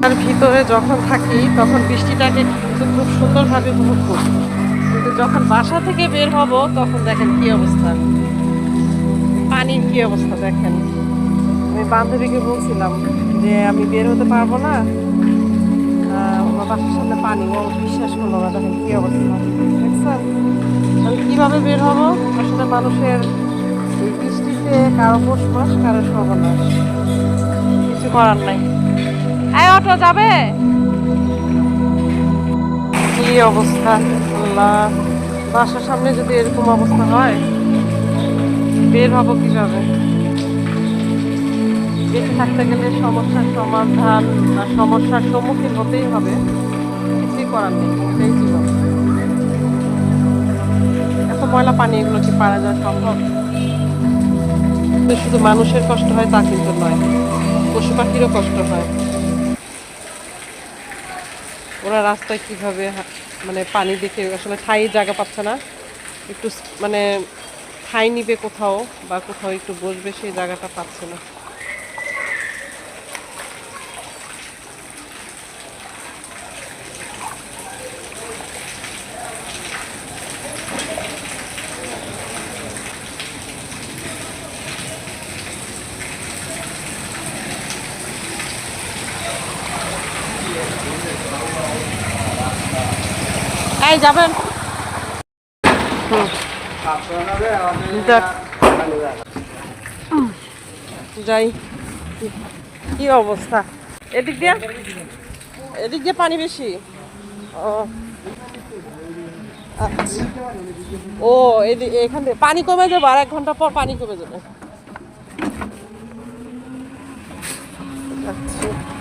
আর ভিতরে যখন থাকি তখন বৃষ্টিটাকে কিন্তু খুব সুন্দরভাবে উপভোগ করি, কিন্তু যখন বাসা থেকে বের হব তখন দেখেন কি অবস্থা, পানির কি অবস্থা দেখেন। আমি বান্ধবীকে বলছিলাম যে আমি বের হতে পারবো না, আমার বাসার সামনে পানি, ও বিশ্বাস করলো না। দেখেন কি অবস্থা দেখছেন, আমি কিভাবে বের হব। আসলে মানুষের এই বৃষ্টিতে কারো বসবাস, কারো সর্বনাশ, কিছু করার নাই। এই অটো যাবে, কি অবস্থা আল্লাহ। বাসার সামনে যদি এরকম অবস্থা হয় বের হবো কিভাবে। বেঁচে থাকতে গেলে সমস্যার সমাধান বা সমস্যার সম্মুখীন হতেই হবে, কিছুই করার নেই, এটাই জীবন। এত ময়লা পানি, এগুলো কি পারা যাওয়া সম্ভব? শুধু মানুষের কষ্ট হয় তা কিন্তু নয়, পশু পাখিরও কষ্ট হয়। ওরা রাস্তায় কিভাবে মানে পানি দেখে আসলে ঠাই জায়গা পাচ্ছে না, একটু মানে ঠাই নিবে কোথাও বা কোথাও একটু বসবে, সেই জায়গাটা পাচ্ছে না। এই যাবেন? দেখ যাই, কি অবস্থা। এদিক দিয়ে, এদিক দিয়ে পানি বেশি। ও আচ্ছা, ও এখান থেকে পানি কমে যাবে, আর 1 ঘন্টা পর পানি কমে যাবে। আচ্ছা।